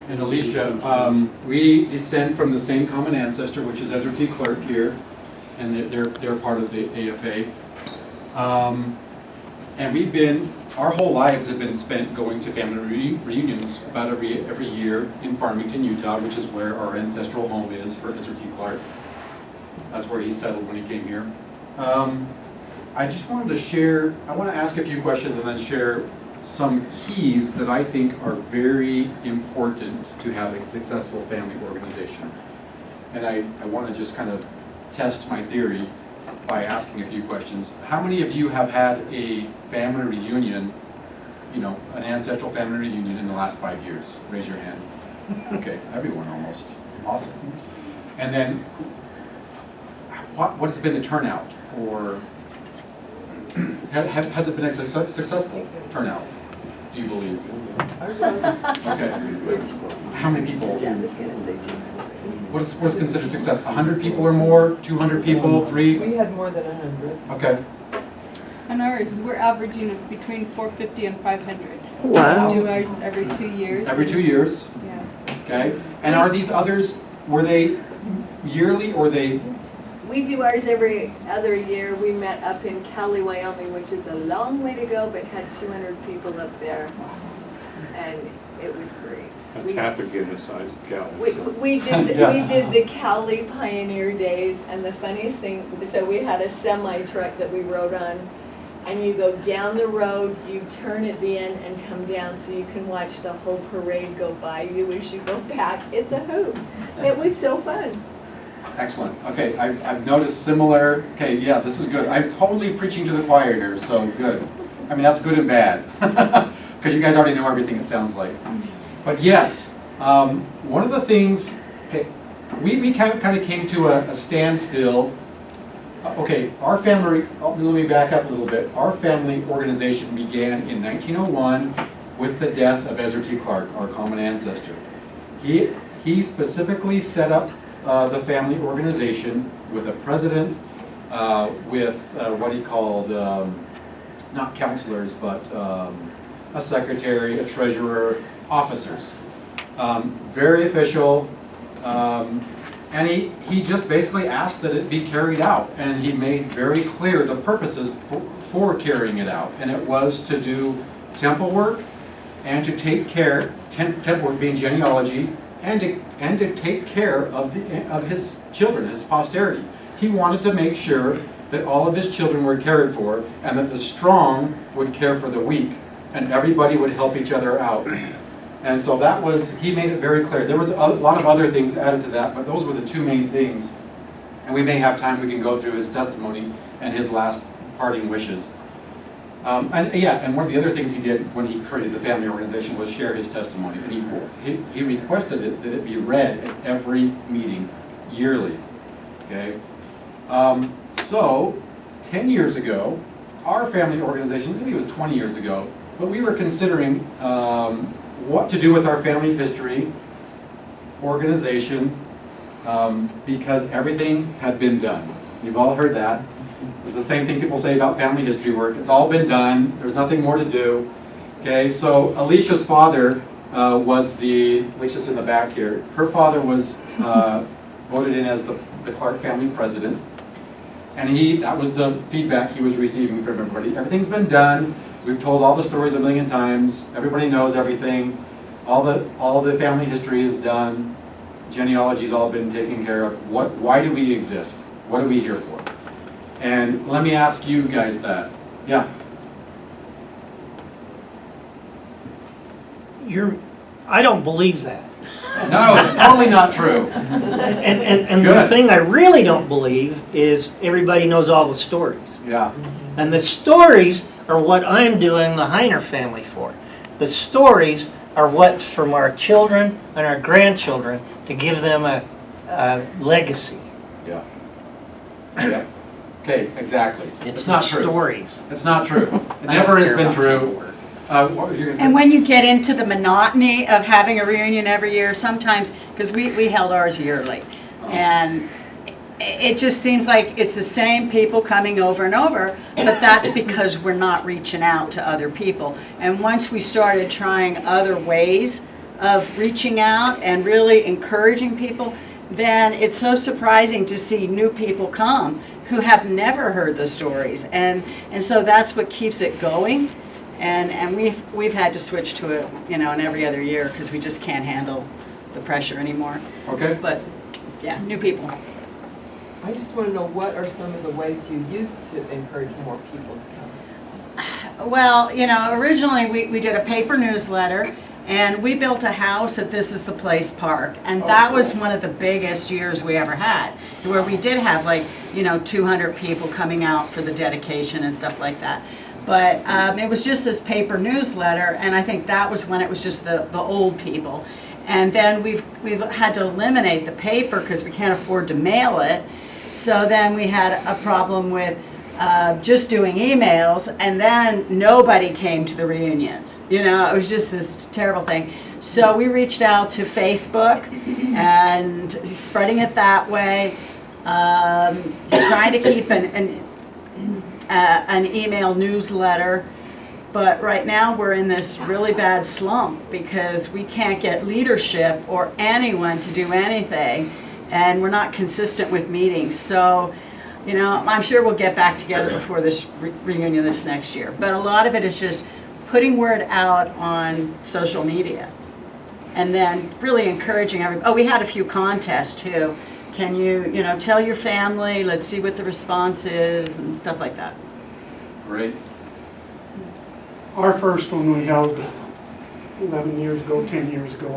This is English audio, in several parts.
and Alicia, we descend from the same common ancestor, which is Ezra T. Clark here, and they're part of the AFA. And we've been, our whole lives have been spent going to family reunions about every year in Farmington, Utah, which is where our ancestral home is for Ezra T. Clark. That's where he settled when he came here. I just wanted to share, I want to ask a few questions and then share some keys that I think are very important to have a successful family organization. And I want to just kind of test my theory by asking a few questions. How many of you have had a family reunion, you know, an ancestral family reunion in the last 5 years? Raise your hand. Okay, everyone almost. Awesome. And then, what has been the turnout? Or has it been a successful turnout, do you believe? Okay. How many people? What's considered success? 100 people or more? 200 people? 3? We had more than 100. Okay. On ours, we're averaging between 450 and 500. Wow. We do ours every 2 years. Every 2 years? Yeah. Okay. And are these others, were they yearly or they? We do ours every other year. We met up in Cali, Wyoming, which is a long way to go, but had 200 people up there. And it was great. That's half again the size of Cali. We did the Cali Pioneer Days, and the funniest thing, so we had a semi truck that we rode on, and you go down the road, you turn at the end and come down so you can watch the whole parade go by you as you go back. It's a hoot. It was so fun. Excellent. Okay, I've noticed similar, okay, yeah, this is good. I'm totally preaching to the choir here, so good. I mean, that's good and bad. Because you guys already know everything it sounds like. But yes, one of the things, okay, we kind of came to a standstill. Okay, our family, let me back up a little bit. Our family organization began in 1901 with the death of Ezra T. Clark, our common ancestor. He specifically set up the family organization with a president, with what he called, not counselors, but a secretary, a treasurer, officers. Very official, and he just basically asked that it be carried out, and he made very clear the purposes for carrying it out, and it was to do temple work and to take care, temple work being genealogy, and to take care of his children, his posterity. He wanted to make sure that all of his children were cared for, and that the strong would care for the weak, and everybody would help each other out. And so that was, he made it very clear. There was a lot of other things added to that, but those were the two main things. And we may have time, we can go through his testimony and his last parting wishes. And one of the other things he did when he created the family organization was share his testimony. And he requested that it be read at every meeting, yearly. Okay? So, 10 years ago, our family organization, maybe it was 20 years ago, but we were considering what to do with our family history organization because everything had been done. You've all heard that. It's the same thing people say about family history work. It's all been done. There's nothing more to do. Okay, so Alicia's father Alicia's in the back here. Her father was voted in as the Clark family president. And that was the feedback he was receiving from everybody. Everything's been done. We've told all the stories a million times. Everybody knows everything. All the family history is done. Genealogy's all been taken care of. Why do we exist? What are we here for? And let me ask you guys that. Yeah. I don't believe that. No, it's totally not true. And Good. the thing I really don't believe is everybody knows all the stories. Yeah. And the stories are what I'm doing the Heiner family for. The stories are what's from our children and our grandchildren to give them a legacy. Yeah. Yeah. Okay, exactly. It's not the true. stories. It's not true. It I never don't has care been about true. temple work. What was you going to say? And when you get into the monotony of having a reunion every year, sometimes, because we held ours yearly, and it just seems like it's the same people coming over and over, but that's because we're not reaching out to other people. And once we started trying other ways of reaching out and really encouraging people, then it's so surprising to see new people come who have never heard the stories. And so that's what keeps it going. And we've had to switch to it, in every other year because we just can't handle the pressure anymore. Okay. But yeah, new people. I just want to know, what are some of the ways you used to encourage more people to come? Well, originally we did a paper newsletter, and we built a house at This Is the Place Park, and that was one of the biggest years we ever had, where we did have 200 people coming out for the dedication and stuff like that. But it was just this paper newsletter, and I think that was when it was just the old people. And then we've had to eliminate the paper because we can't afford to mail it. So then we had a problem with just doing emails, and then nobody came to the reunions. It was just this terrible thing. So we reached out to Facebook and spreading it that way, trying to keep an email newsletter. But right now we're in this really bad slump because we can't get leadership or anyone to do anything, and we're not consistent with meetings. So, I'm sure we'll get back together before this reunion this next year. But a lot of it is just putting word out on social media, and then really encouraging everybody. Oh, we had a few contests too. Can you, tell your family? Let's see what the response is and stuff like that. Great. Our first one we held 11 years ago, 10 years ago,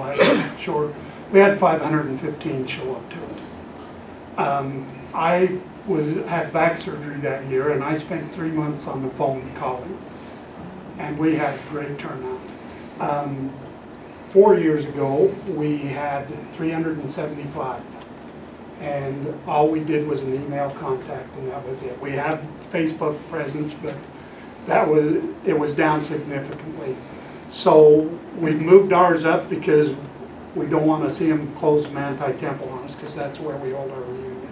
we had 515 show up to it. I had back surgery that year, and I spent 3 months on the phone calling, and we had great turnout. 4 years ago, we had 375, and all we did was an email contact, and that was it. We had Facebook presence, but it was down significantly. So we've moved ours up because we don't want to see them close Manti Temple on us, because that's where we hold our reunion.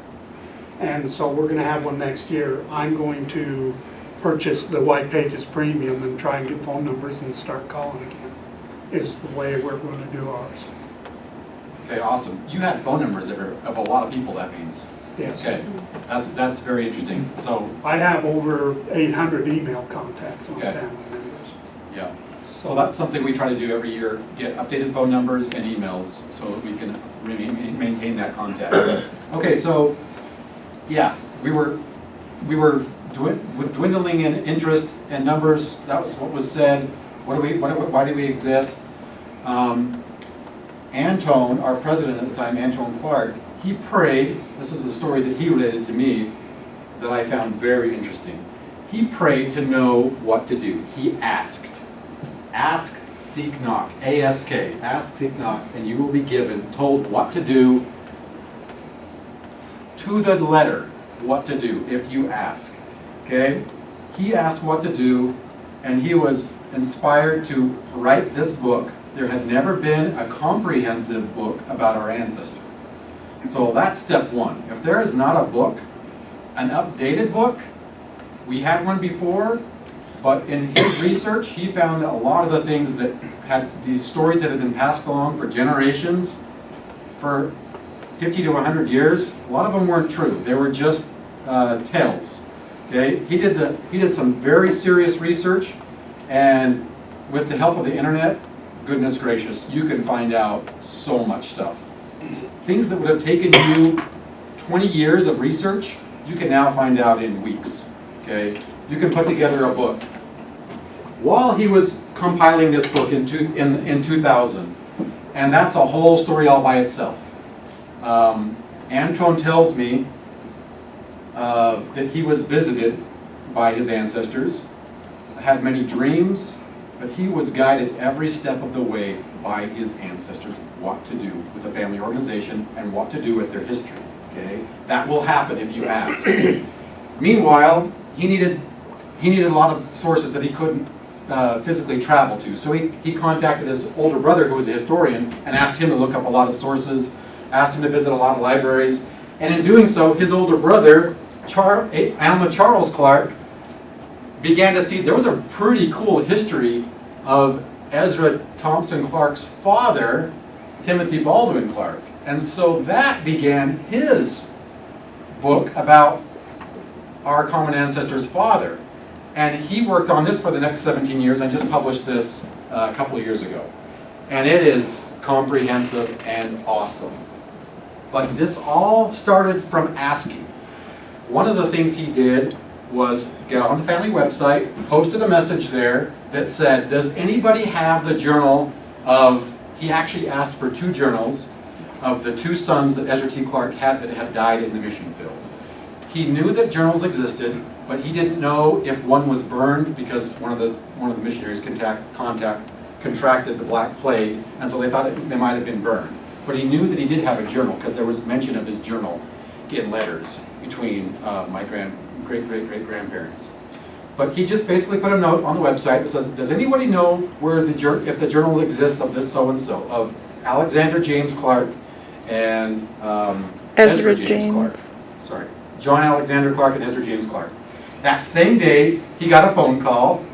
And so we're going to have one next year. I'm going to purchase the White Pages Premium and try and get phone numbers and start calling again, is the way we're going to do ours. Okay, awesome. You had phone numbers of a lot of people, that means. Yes. Okay, that's very interesting. So, I have over 800 email contacts on Okay. family members. yeah. So that's something we try to do every year, get updated phone numbers and emails so that we can maintain that contact. Okay, so, yeah, we were dwindling in interest and numbers. That was what was said. Why do we exist? Antone, our president at the time, Antone Clark, he prayed. This is the story that he related to me that I found very interesting. He prayed to know what to do. He asked. Ask, seek, knock. A-S-K. Ask, seek, knock, and you will be given, told what to do, to the letter, what to do if you ask. Okay? He asked what to do, and he was inspired to write this book. There had never been a comprehensive book about our ancestors. So that's step one. If there is not a book, an updated book, we had one before, but in his research, he found that a lot of the things that had these stories that had been passed along for generations, for 50 to 100 years, a lot of them weren't true. They were just tales. Okay, he did some very serious research, and with the help of the internet, goodness gracious, you can find out so much stuff. Things that would have taken you 20 years of research, you can now find out in weeks. Okay, you can put together a book. While he was compiling this book in 2000, and that's a whole story all by itself. Antone tells me that he was visited by his ancestors, had many dreams, but he was guided every step of the way by his ancestors, what to do with the family organization and what to do with their history. Okay, that will happen if you ask. Meanwhile, he needed a lot of sources that he couldn't physically travel to. So he contacted his older brother, who was a historian, and asked him to look up a lot of sources, asked him to visit a lot of libraries, and in doing so, his older brother, Alma Charles Clark, began to see there was a pretty cool history of Ezra Thompson Clark's father, Timothy Baldwin Clark. And so that began his book about our common ancestor's father. And he worked on this for the next 17 years and just published this a couple of years ago. And it is comprehensive and awesome. But this all started from asking. One of the things he did was get on the family website, posted a message there that said, does anybody have the journal of, he actually asked for 2 journals of the 2 sons that Ezra T. Clark had that had died in the mission field. He knew that journals existed, but he didn't know if one was burned because one of the missionaries contracted the Black Plague, and so they thought they might have been burned. But he knew that he did have a journal because there was mention of his journal in letters between my great-great-great-grandparents. But he just basically put a note on the website that says, does anybody know where if the journal exists of this so-and-so, of Alexander James Clark and Ezra James Clark. Sorry, John Alexander Clark and Ezra James Clark. That same day, he got a phone call.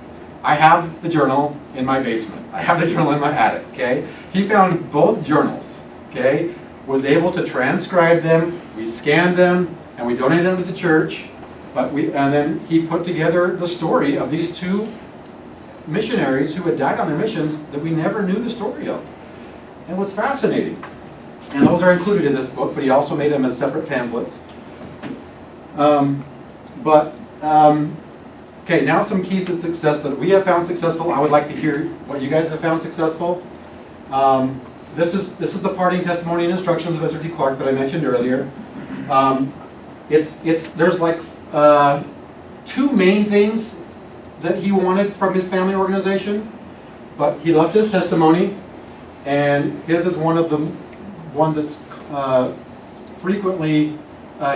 I have the journal in my basement. I have the journal in my attic, okay? He found both journals, okay? Was able to transcribe them, we scanned them, and we donated them to the church. And then he put together the story of these 2 missionaries who had died on their missions that we never knew the story of. And it was fascinating. And those are included in this book, but he also made them as separate pamphlets. Okay, now some keys to success that we have found successful. I would like to hear what you guys have found successful. This is the parting testimony and instructions of Ezra T. Clark that I mentioned earlier. There's like 2 main things that he wanted from his family organization, but he left his testimony, and his is one of the ones that's frequently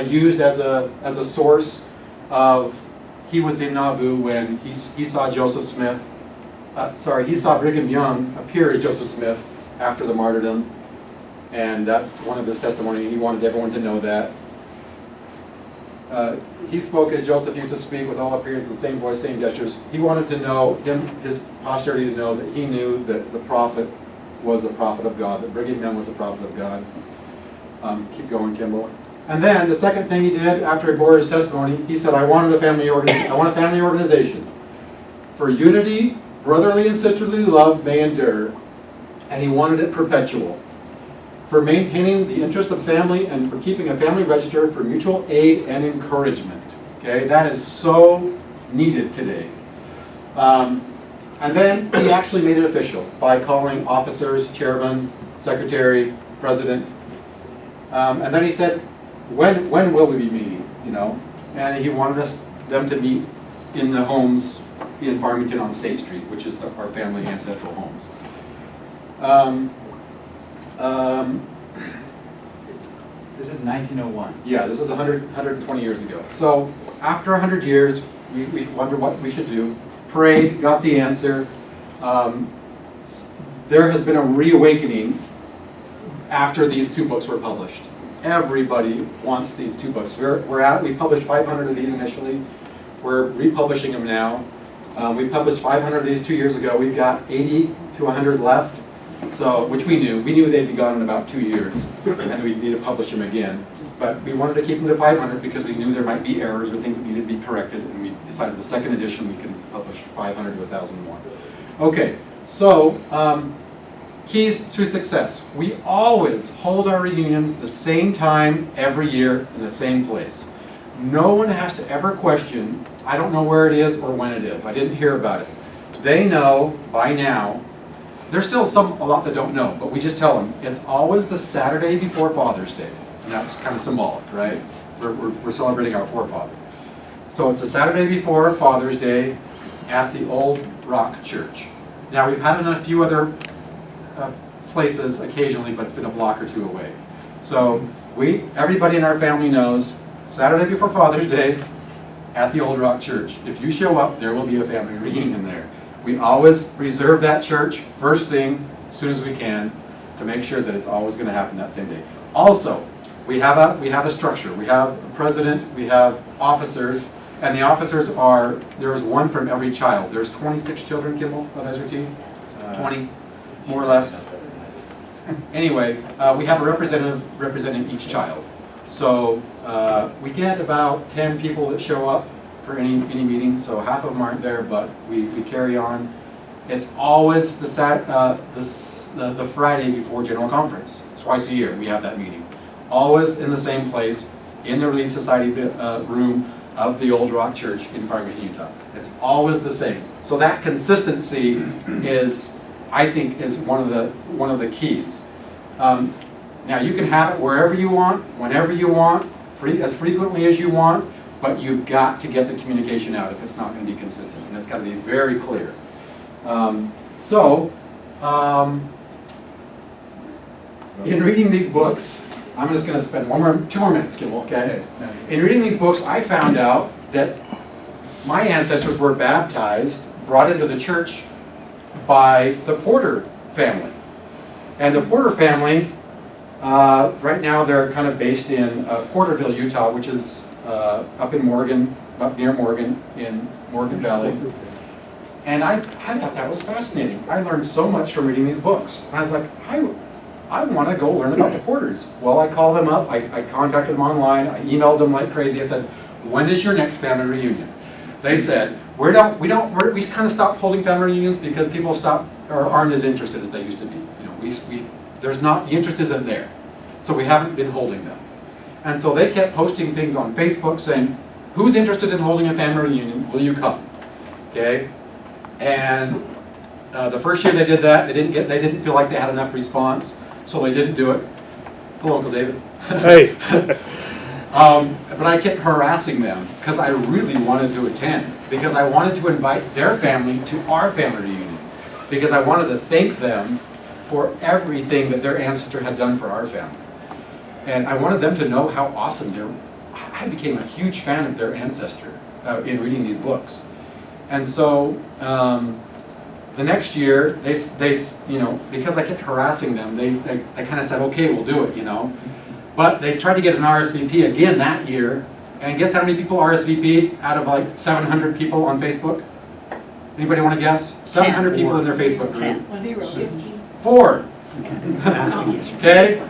used as a source of. He was in Nauvoo when he saw Joseph Smith. He saw Brigham Young appear as Joseph Smith after the martyrdom, and that's one of his testimony. He wanted everyone to know that. He spoke as Joseph used to speak, with all appearance, the same voice, same gestures. He wanted to know his posterity to know that he knew that the prophet was a prophet of God, that Brigham Young was a prophet of God. Keep going, Kimball. And then the second thing he did after he bore his testimony, he said, I want a family organization for unity, brotherly and sisterly love may endure, and he wanted it perpetual. For maintaining the interest of family and for keeping a family register for mutual aid and encouragement. Okay, that is so needed today. And then he actually made it official by calling officers, chairman, secretary, president. And then he said, when will we be meeting, you know? And he wanted them to meet in the homes in Farmington on State Street, which is our family ancestral homes. This is 1901. Yeah, this is 120 years ago. So after 100 years, we wondered what we should do. Prayed, got the answer. There has been a reawakening after these 2 books were published. Everybody wants these 2 books. We published 500 of these initially. We're republishing them now. We published 500 of these 2 years ago. We've got 80 to 100 left, which we knew. We knew they'd be gone in about 2 years, and we'd need to publish them again. But we wanted to keep them to 500 because we knew there might be errors or things that needed to be corrected, and we decided the second edition we can publish 500 to 1,000 more. Okay, so keys to success. We always hold our reunions the same time every year in the same place. No one has to ever question, I don't know where it is or when it is. I didn't hear about it. They know by now. There's still a lot that don't know, but we just tell them it's always the Saturday before Father's Day. And that's kind of symbolic, right? We're celebrating our forefather. So it's the Saturday before Father's Day at the Old Rock Church. Now we've had it in a few other places occasionally, but it's been a block or 2 away. So everybody in our family knows Saturday before Father's Day at the Old Rock Church. If you show up, there will be a family reunion there. We always reserve that church first thing, as soon as we can, to make sure that it's always going to happen that same day. Also, we have a structure. We have a president, we have officers, and the officers there's one from every child. There's 26 children, Kimball, of Ezra T. 20, more or less. Anyway, we have a representative representing each child. So we get about 10 people that show up for any meeting, so half of them aren't there, but we carry on. It's always the Friday before General Conference. Twice a year we have that meeting. Always in the same place, in the Relief Society room of the Old Rock Church in Farmington, Utah. It's always the same. So that consistency is, I think, is one of the keys. Now you can have it wherever you want, whenever you want, as frequently as you want, but you've got to get the communication out if it's not going to be consistent, and it's got to be very clear. In reading these books, I'm just going to spend 2 more minutes, Kimball, okay? In reading these books, I found out that my ancestors were baptized, brought into the church by the Porter family. And the Porter family, right now they're kind of based in Porterville, Utah, which is up in Morgan, up near Morgan, in Morgan Valley. And I thought that was fascinating. I learned so much from reading these books. And I was like, I want to go learn about the Porters. Well, I called them up, I contacted them online, I emailed them like crazy. I said, when is your next family reunion? They said, we kind of stopped holding family reunions because people aren't as interested as they used to be. The interest isn't there. So we haven't been holding them. And so they kept posting things on Facebook saying, who's interested in holding a family reunion? Will you come? Okay? And the first year they did that, they didn't feel like they had enough response, so they didn't do it. Hello, Uncle David. Hey. But I kept harassing them because I really wanted to attend, because I wanted to invite their family to our family reunion, because I wanted to thank them for everything that their ancestor had done for our family. And I wanted them to know how awesome I became a huge fan of their ancestor in reading these books. And so the next year, they because I kept harassing them, they kind of said, okay, we'll do it, But they tried to get an RSVP again that year, and guess how many people RSVP'd out of like 700 people on Facebook? Anybody want to guess? 700 people in their Facebook group. 4. Okay?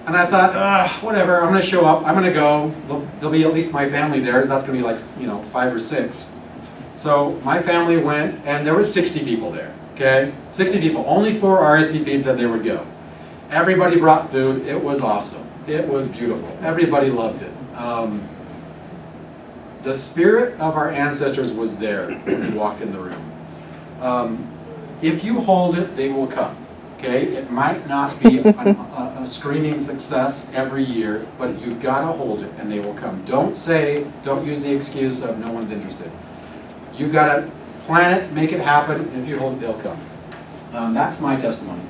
And I thought, whatever, I'm going to show up, I'm going to go. There'll be at least my family there, so that's going to be like, 5 or 6. So my family went, and there was 60 people there, okay? 60 people, only 4 RSVP'd said they would go. Everybody brought food, it was awesome. It was beautiful, everybody loved it. The spirit of our ancestors was there when we walked in the room. If you hold it, they will come, okay? It might not be a screaming success every year, but you've got to hold it and they will come. Don't use the excuse of no one's interested. You've got to plan it, make it happen, and if you hold it, they'll come. That's my testimony.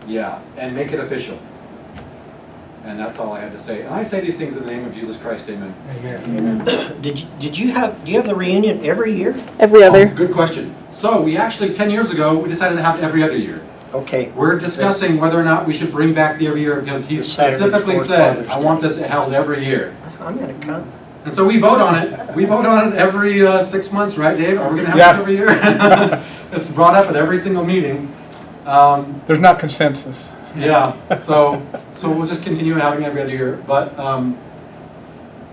Yeah, and make it official. And that's all I had to say. And I say these things in the name of Jesus Christ, amen. Amen. Do you have the reunion every year? Every other. Good question. So we actually, 10 years ago, we decided to have it every other year. Okay. We're discussing whether or not we should bring back the every year, because he Saturday specifically before said, Father's I Day. want this held every year. I'm going to come. And so we vote on it. We vote on it every 6 months, right, Dave? Are we going to have this every year? It's brought up at every single meeting. There's not consensus. Yeah, so we'll just continue having every other year. But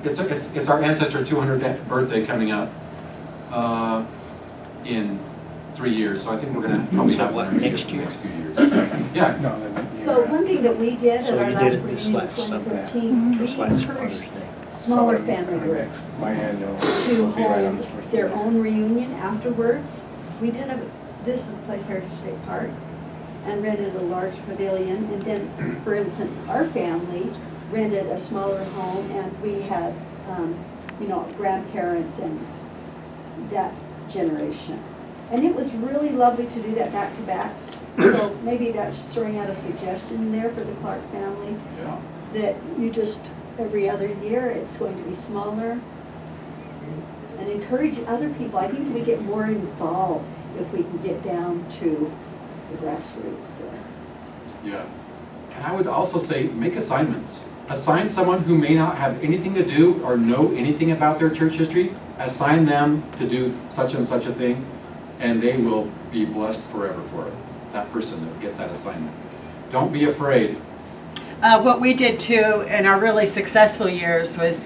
it's our ancestor 200th birthday coming up in 3 years. So I think we're going to probably have one every next year? next few years. Yeah. So one thing that we did So at our you last did it this reunion in last summer. 2013, we This last Father's encouraged Day. smaller family groups to hold their own reunion afterwards. We did this is Place Heritage State Park, and rented a large pavilion. And then, for instance, our family rented a smaller home, and we had, grandparents and that generation. And it was really lovely to do that back to back. So maybe that's throwing out a suggestion there for the Clark family, Yeah. that you just, every other year, it's going to be smaller. And encourage other people. I think we get more involved if we can get down to the grassroots there. Yeah. And I would also say, make assignments. Assign someone who may not have anything to do or know anything about their church history. Assign them to do such and such a thing. and they will be blessed forever for it, that person that gets that assignment. Don't be afraid. What we did too in our really successful years was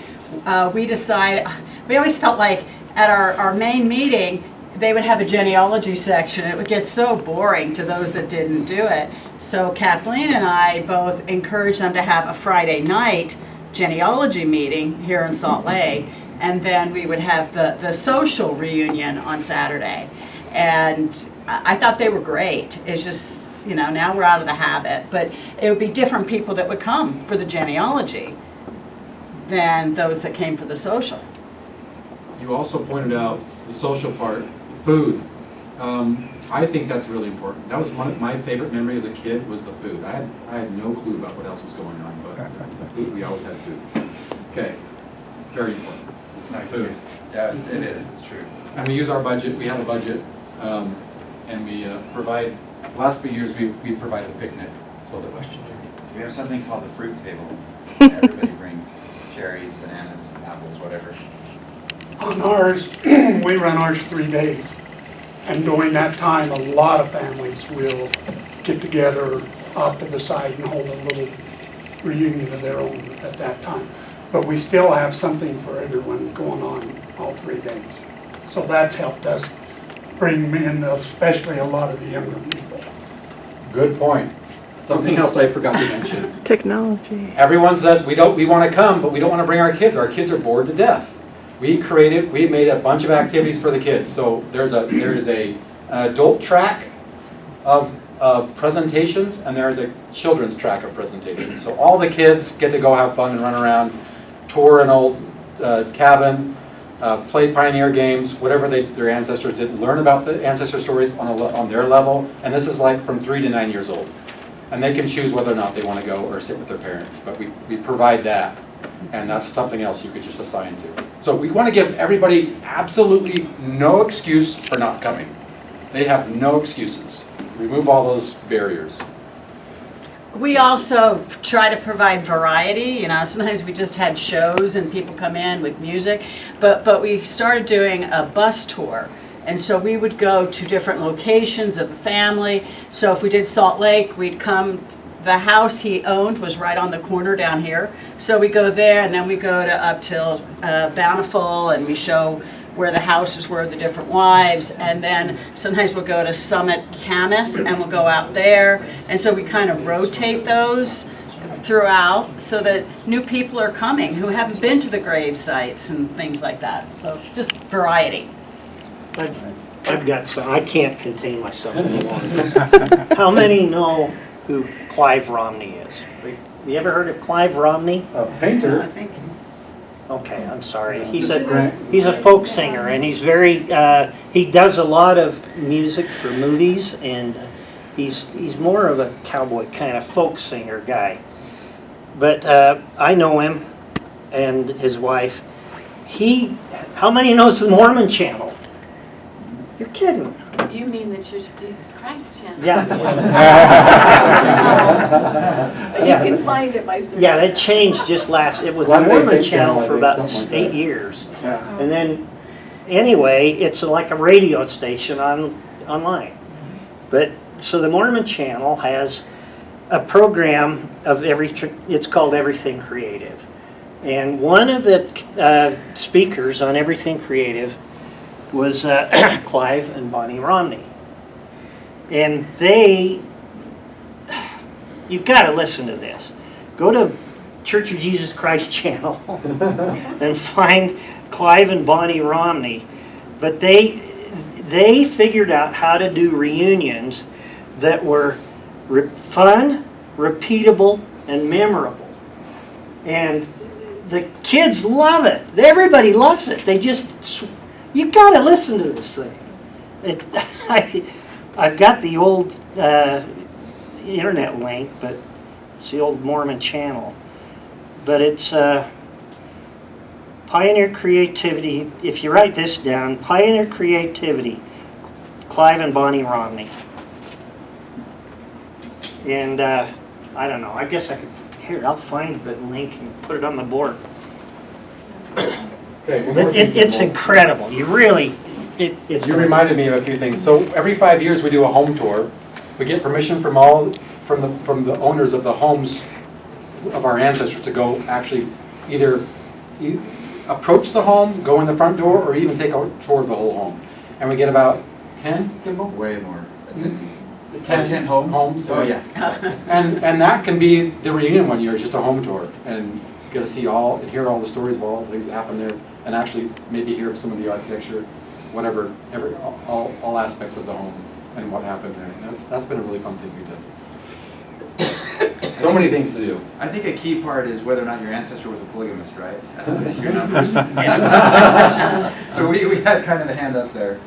we always felt like at our main meeting, they would have a genealogy section. It would get so boring to those that didn't do it. So Kathleen and I both encouraged them to have a Friday night genealogy meeting here in Salt Lake, and then we would have the social reunion on Saturday. And I thought they were great. It's just, now we're out of the habit, but it would be different people that would come for the genealogy than those that came for the social. You also pointed out the social part, food. I think that's really important. That was my favorite memory as a kid was the food. I had no clue about what else was going on, but the food, we always had food. Okay, very important. Food. Yeah, it is, it's true. And we use our budget, we have a budget, and we provide, last few years we provided a picnic, so that We have something called the fruit table. Everybody brings cherries, bananas, apples, whatever. On ours, we run ours 3 days. And during that time, a lot of families will get together off to the side and hold a little reunion of their own at that time. But we still have something for everyone going on all 3 days. So that's helped us bring in, especially a lot of the younger people. Good point. Something else I forgot to mention. Technology. Everyone says we want to come, but we don't want to bring our kids. Our kids are bored to death. We made a bunch of activities for the kids. So there is an adult track of presentations, and there is a children's track of presentations. So all the kids get to go have fun and run around, tour an old cabin, play pioneer games, whatever their ancestors did, learn about the ancestor stories on their level. And this is like from 3 to 9 years old. And they can choose whether or not they want to go or sit with their parents. But we provide that. And that's something else you could just assign to. So we want to give everybody absolutely no excuse for not coming. They have no excuses. Remove all those barriers. We also try to provide variety. Sometimes we just had shows and people come in with music, but we started doing a bus tour. And so we would go to different locations of the family. So if we did Salt Lake, we'd come. The house he owned was right on the corner down here. So we go there, and then we go up till Bountiful, and we show where the houses were, the different wives. And then sometimes we'll go to Summit Camas, and we'll go out there. And so we kind of rotate those throughout so that new people are coming who haven't been to the grave sites and things like that. So just variety. I've got some, I can't contain myself any longer. How many know who Clive Romney is? You ever heard of Clive Romney? A painter. Okay, I'm sorry. He's a folk singer, and he's very, he does a lot of music for movies, and he's more of a cowboy kind of folk singer guy. But I know him and his wife. How many knows the Mormon Channel? You're kidding. You mean the Church of Jesus Christ channel? Yeah. You can find it by searching. Yeah, that changed just it was the Latter-day Mormon Saint channel channel, for I about think, something like 8 that. years. Yeah. And then, anyway, it's like a radio station online. But, so the Mormon channel has a program of it's called Everything Creative. And one of the speakers on Everything Creative was Clive and Bonnie Romney. And you've got to listen to this. Go to Church of Jesus Christ channel and find Clive and Bonnie Romney. But they figured out how to do reunions that were fun, repeatable, and memorable. And the kids love it. Everybody loves it. You've got to listen to this thing. I've got the old internet link, but it's the old Mormon channel. But it's Pioneer Creativity. If you write this down, Pioneer Creativity, Clive and Bonnie Romney. And I don't know, I guess I could, I'll find the link and put it on the board. Okay, It's incredible. You really, it's. You reminded me of a few things. So every 5 years, we do a home tour. We get permission from from the owners of the homes of our ancestors to go actually either approach the home, go in the front door, or even take a tour of the whole home. And we get about 10, Kimball? Way more attendees. 10 homes. Oh, yeah. And that can be the reunion one year, it's just a home tour. And you get to see hear all the stories of all the things that happened there, and actually maybe hear some of the architecture, whatever, all aspects of the home and what happened there. And that's been a really fun thing we did. So many things to do. I think a key part is whether or not your ancestor was a polygamist, right? That's your numbers. So we had kind of a hand up there.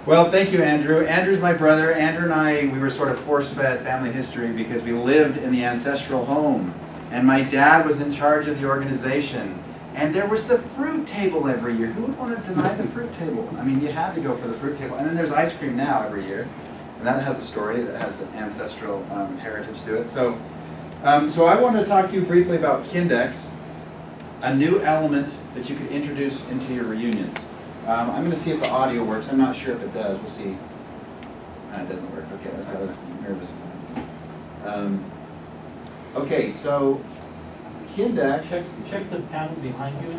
Well, thank you, Andrew. Andrew's my brother. Andrew and I, we were sort of force-fed family history because we lived in the ancestral home. And my dad was in charge of the organization. And there was the fruit table every year. Who would want to deny the fruit table? I mean, you had to go for the fruit table. And then there's ice cream now every year. And that has a story, that has an ancestral heritage to it. So I want to talk to you briefly about Kindex, a new element that you could introduce into your reunions. I'm going to see if the audio works. I'm not sure if it does. We'll see. It doesn't work. Okay, that's why I was nervous. Okay, so Kindex. Check the panel behind you.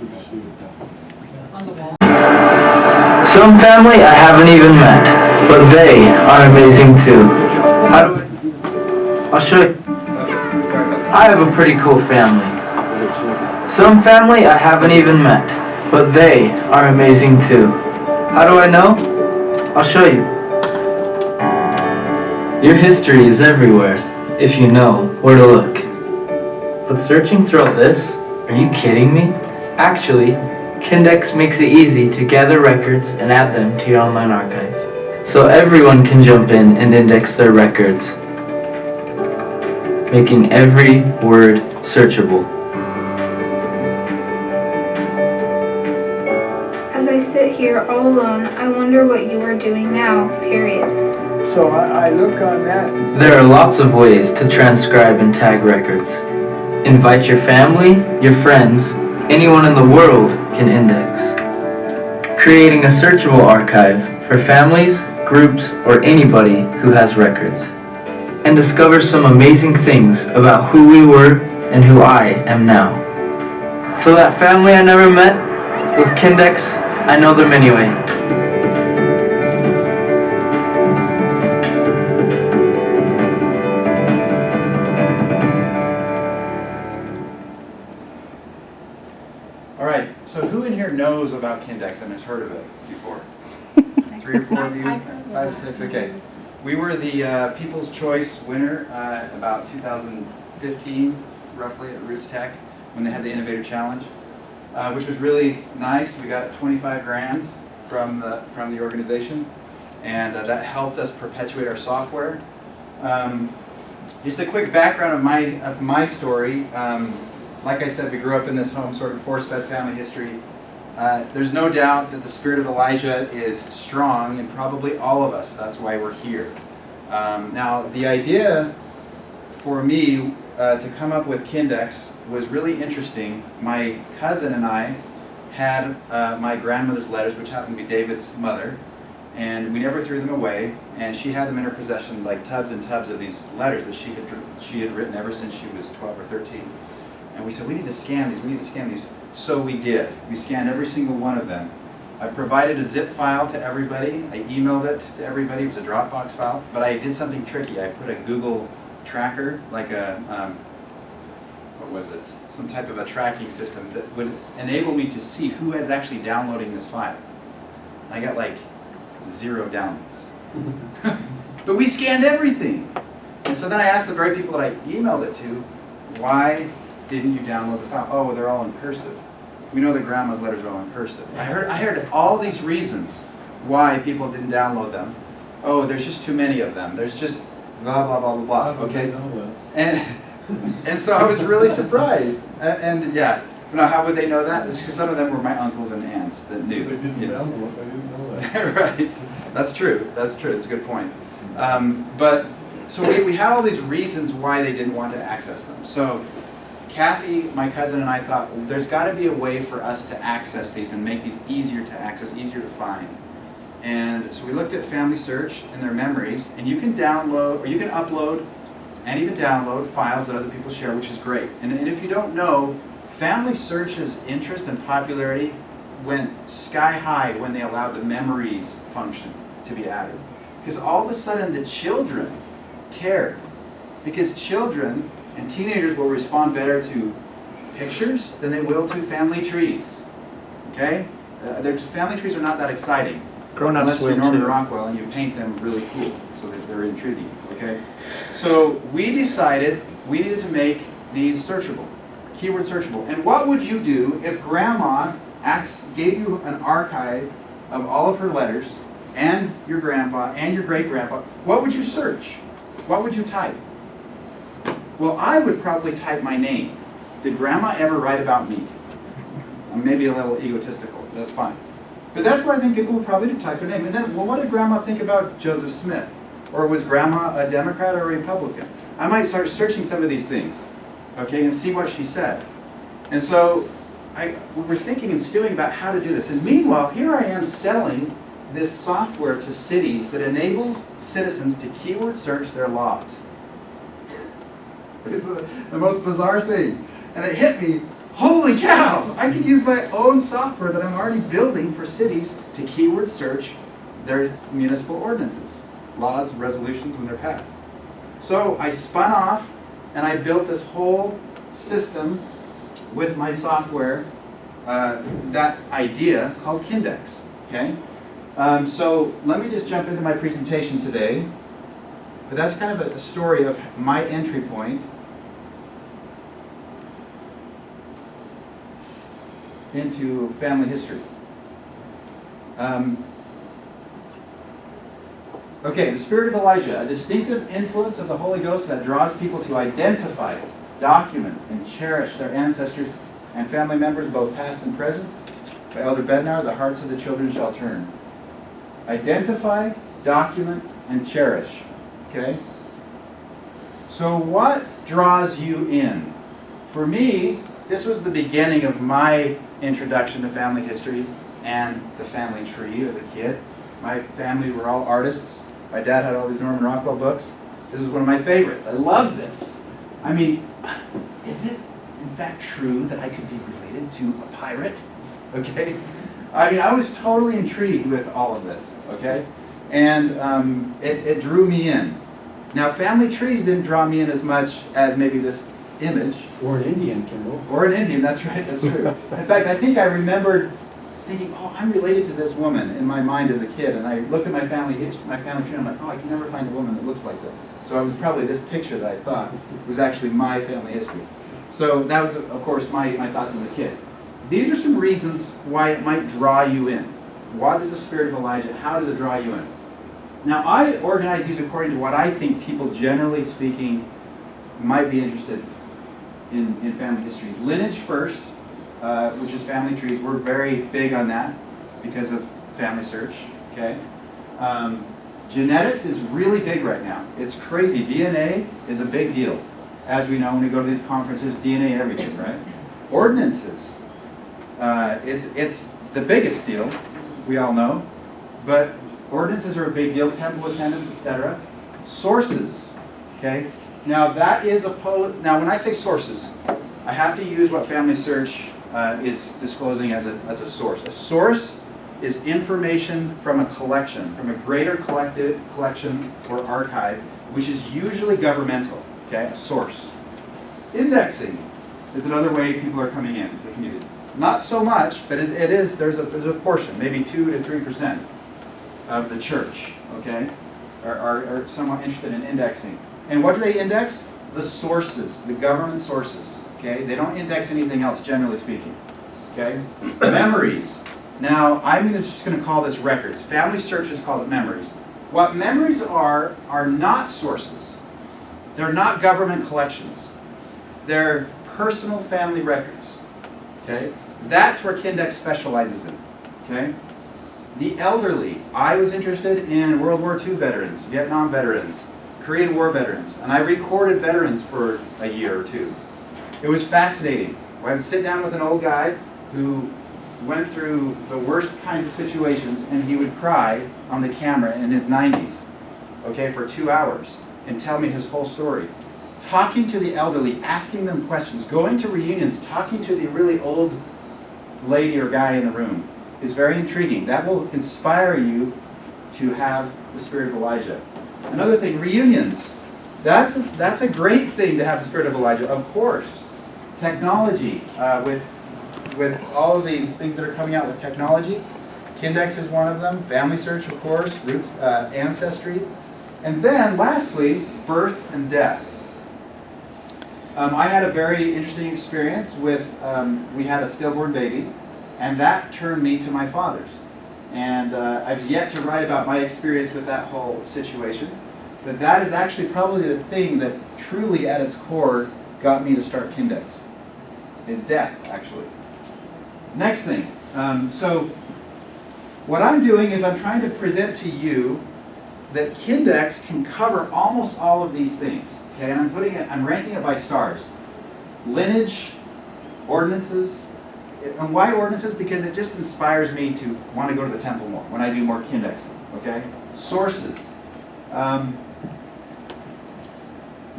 Some family I haven't even met, but they are amazing too. I'll show you. I have a pretty cool family. Some family I haven't even met, but they are amazing too. How do I know? I'll show you. Your history is everywhere, if you know where to look. But searching throughout this? Are you kidding me? Actually, Kindex makes it easy to gather records and add them to your online archive. So everyone can jump in and index their records, making every word searchable. As I sit here all alone, I wonder what you are doing now, period. So I look on that and say, There are lots of ways to transcribe and tag records. Invite your family, your friends, anyone in the world can index. Creating a searchable archive for families, groups, or anybody who has records. And discover some amazing things about who we were and who I am now. So that family I never met, with Kindex, I know them anyway. All right, so who in here knows about Kindex and has heard of it before? 3 or 4 of you? 5 or 6, okay. We were the People's Choice winner about 2015, roughly, at Roots Tech, when they had the Innovator Challenge, which was really nice. We got 25 grand from the organization, and that helped us perpetuate our software. Just a quick background of my story. Like I said, we grew up in this home, sort of force-fed family history. There's no doubt that the spirit of Elijah is strong in probably all of us. That's why we're here. Now, the idea for me to come up with Kindex was really interesting. My cousin and I had my grandmother's letters, which happened to be David's mother, and we never threw them away. And she had them in her possession, like tubs and tubs of these letters that she had written ever since she was 12 or 13. And we said, we need to scan these, So we did. We scanned every single one of them. I provided a zip file to everybody. I emailed it to everybody. It was a Dropbox file. But I did something tricky. I put a Google tracker, like a, what was it? Some type of a tracking system that would enable me to see who is actually downloading this file. And I got like 0 downloads. But we scanned everything. And so then I asked the very people that I emailed it to, why didn't you download the file? Oh, they're all in cursive. We know that grandma's letters are all in cursive. I heard all these reasons why people didn't download them. Oh, there's just too many of them. There's just blah, blah, blah, blah, blah. Okay? And so I was really surprised. And yeah, now how would they know that? It's because some of them were my uncles and aunts that knew. They didn't download, I didn't know that. Right. That's true. That's a good point. So we had all these reasons why they didn't want to access them. So Kathy, my cousin, and I thought, well, there's got to be a way for us to access these and make these easier to access, easier to find. And so we looked at Family Search and their memories, and you can download, or you can upload and even download files that other people share, which is great. And if you don't know, Family Search's interest and popularity went sky high when they allowed the memories function to be added. Because all of a sudden the children cared. Because children and teenagers will respond better to pictures than they will to family trees. Okay? Their family trees are not that exciting. Grown-ups Unless you're will Norman too. Rockwell and you paint them really cool so that they're intriguing. Okay? So we decided we needed to make these searchable, keyword searchable. And what would you do if Grandma gave you an archive of all of her letters, and your grandpa, and your great-grandpa? What would you search? What would you type? Well, I would probably type my name. Did Grandma ever write about me? I'm maybe a little egotistical. That's fine. But that's what I think people would probably do, type their name. And then, well, what did Grandma think about Joseph Smith? Or was Grandma a Democrat or a Republican? I might start searching some of these things, okay, and see what she said. And so we were thinking and stewing about how to do this. And meanwhile, here I am selling this software to cities that enables citizens to keyword search their laws. It's the most bizarre thing. And it hit me, holy cow, I can use my own software that I'm already building for cities to keyword search their municipal ordinances, laws, resolutions when they're passed. So I spun off and I built this whole system with my software, that idea called Kindex. Okay? So let me just jump into my presentation today. But that's kind of a story of my entry point into family history. Okay, the spirit of Elijah, a distinctive influence of the Holy Ghost that draws people to identify, document, and cherish their ancestors and family members, both past and present. By Elder Bednar, the hearts of the children shall turn. Identify, document, and cherish. Okay? So what draws you in? For me, this was the beginning of my introduction to family history and the family tree as a kid. My family were all artists. My dad had all these Norman Rockwell books. This is one of my favorites. I love this. I mean, is it in fact true that I could be related to a pirate? Okay? I mean, I was totally intrigued with all of this. Okay? And it drew me in. Now, family trees didn't draw me in as much as maybe this image. Or an Indian, Kimball. Or an Indian, that's right, that's true. In fact, I think I remembered thinking, oh, I'm related to this woman in my mind as a kid. And I looked at my family tree and I'm like, oh, I can never find a woman that looks like that. So I was probably this picture that I thought was actually my family history. So that was, of course, my thoughts as a kid. These are some reasons why it might draw you in. What is the spirit of Elijah? How does it draw you in? Now, I organize these according to what I think people, generally speaking, might be interested in family history. Lineage first, which is family trees. We're very big on that because of Family Search. Okay. Genetics is really big right now. It's crazy. DNA is a big deal. As we know, when we go to these conferences, DNA everything, right? Ordinances. It's the biggest deal, we all know. But ordinances are a big deal, temple attendance, etc. Sources, okay? Now that is now when I say sources, I have to use what Family Search is disclosing as a source. A source is information from a collection, from a greater collection or archive, which is usually governmental, okay? A source. Indexing is another way people are coming in to the community. Not so much, but it is, there's a portion, maybe 2 to 3% of the church, okay, are somewhat interested in indexing. And what do they index? The sources, the government sources, okay? They don't index anything else, generally speaking, okay? Memories. Now, I'm just going to call this records. Family Searchers call it memories. What memories are not sources. They're not government collections. They're personal family records, okay? That's where Kindex specializes in, okay? The elderly. I was interested in World War II veterans, Vietnam veterans, Korean War veterans, and I recorded veterans for a year or two. It was fascinating. I would sit down with an old guy who went through the worst kinds of situations, and he would cry on the camera in his 90s, okay, for 2 hours, and tell me his whole story. Talking to the elderly, asking them questions, going to reunions, talking to the really old lady or guy in the room is very intriguing. That will inspire you to have the spirit of Elijah. Another thing, reunions. That's a great thing to have the spirit of Elijah, of course. Technology, with all of these things that are coming out with technology. Kindex is one of them, Family Search, of course, Roots, Ancestry. And then, lastly, birth and death. I had a very interesting experience with, we had a stillborn baby, and that turned me to my father's. And I've yet to write about my experience with that whole situation, but that is actually probably the thing that truly at its core got me to start Kindex, is death, actually. Next thing, so what I'm doing is I'm trying to present to you that Kindex can cover almost all of these things. Okay, and I'm ranking it by stars. Lineage, ordinances, and why ordinances? Because it just inspires me to want to go to the temple more when I do more Kindexing. Okay, sources,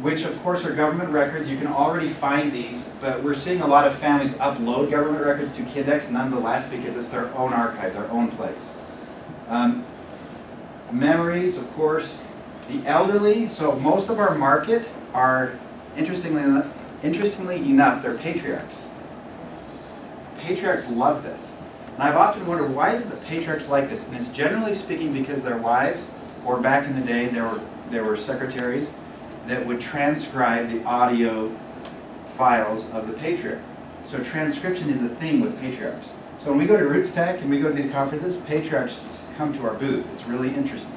which of course are government records. You can already find these, but we're seeing a lot of families upload government records to Kindex nonetheless because it's their own archive, their own place. Memories, of course. The elderly, so most of our market are, interestingly enough, they're patriarchs. Patriarchs love this. And I've often wondered, why is it that patriarchs like this? And it's generally speaking because their wives, or back in the day, there were secretaries that would transcribe the audio files of the patriarch. So transcription is a thing with patriarchs. So when we go to Roots Tech and we go to these conferences, patriarchs come to our booth. It's really interesting.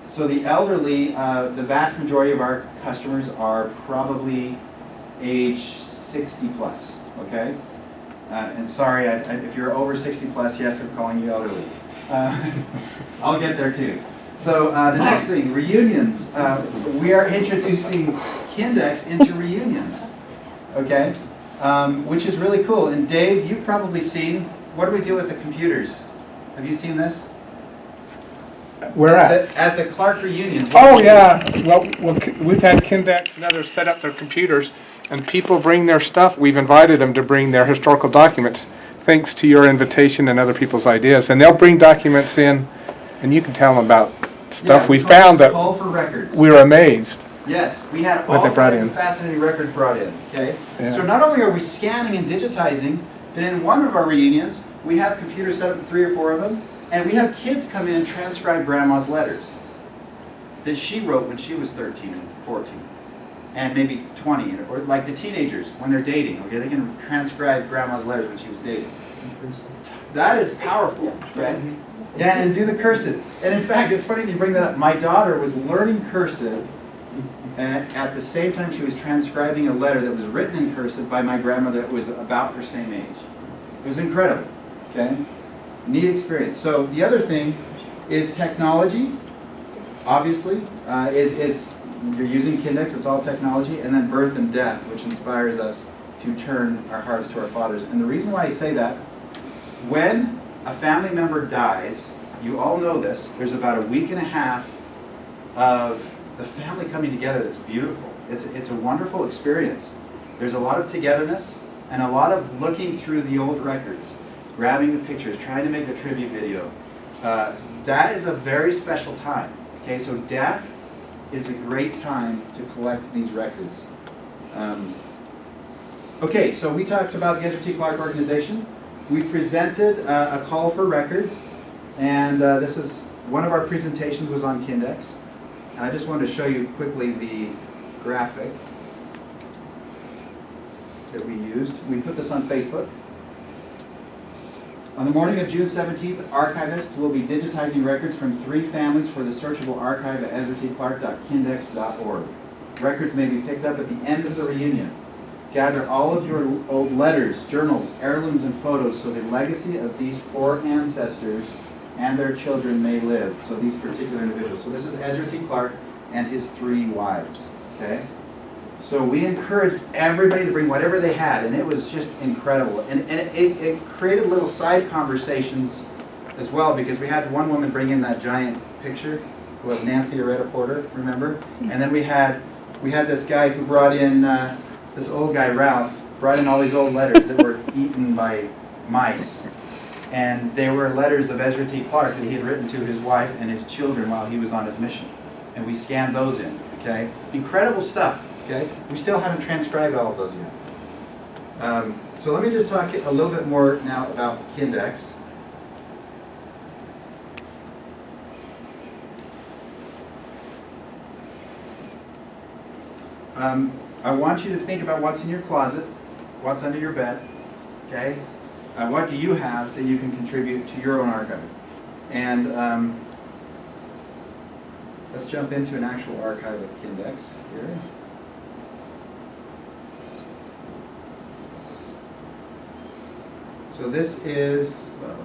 So the elderly, the vast majority of our customers are probably age 60 plus, okay? And sorry, if you're over 60 plus, yes, I'm calling you elderly. I'll get there too. So the next thing, reunions. We are introducing Kindex into reunions, okay? Which is really cool. And Dave, you've probably seen, what do we do with the computers? Have you seen this? Where at? At the Clark reunions. Oh, yeah. Well, we've had Kindex and others set up their computers, and people bring their stuff. We've invited them to bring their historical documents, thanks to your invitation and other people's ideas. And they'll bring documents in, and you can tell them about stuff. Yeah, we found that call for records. we were amazed. Yes, we had What all they brought kinds in. of fascinating records brought in, okay? Yeah. So not only are we scanning and digitizing, but in one of our reunions, we have computers set up, 3 or 4 of them, and we have kids come in and transcribe grandma's letters that she wrote when she was 13 and 14, and maybe 20, or like the teenagers when they're dating, okay? They can transcribe grandma's letters when she was dating. That is powerful, right? Yeah, and do the cursive. And in fact, it's funny that you bring that up. My daughter was learning cursive at the same time she was transcribing a letter that was written in cursive by my grandmother that was about her same age. It was incredible, okay? Neat experience. So the other thing is technology, obviously, is you're using Kindex, it's all technology, and then birth and death, which inspires us to turn our hearts to our fathers. And the reason why I say that, when a family member dies, you all know this, there's about a week and a half of the family coming together that's beautiful. It's a wonderful experience. There's a lot of togetherness and a lot of looking through the old records, grabbing the pictures, trying to make the tribute video. That is a very special time. Okay, so death is a great time to collect these records. Okay, so we talked about the Ezra T. Clark organization. We presented a call for records, and this is one of our presentations was on Kindex. And I just wanted to show you quickly the graphic that we used. We put this on Facebook. On the morning of June 17th, archivists will be digitizing records from 3 families for the searchable archive at ezratclark.kindex.org. Records may be picked up at the end of the reunion. Gather all of your old letters, journals, heirlooms, and photos so the legacy of these 4 ancestors and their children may live. So these particular individuals. So this is Ezra T. Clark and his 3 wives. Okay? So we encouraged everybody to bring whatever they had, and it was just incredible. And it created little side conversations as well, because we had one woman bring in that giant picture of Nancy Areta Porter, remember? And then we had this guy who brought in, this old guy, Ralph, brought in all these old letters that were eaten by mice. And they were letters of Ezra T. Clark that he had written to his wife and his children while he was on his mission. And we scanned those in, okay? Incredible stuff, okay? We still haven't transcribed all of those yet. So let me just talk a little bit more now about Kindex. I want you to think about what's in your closet, what's under your bed, okay? What do you have that you can contribute to your own archive? And let's jump into an actual archive of Kindex here. So this is, well,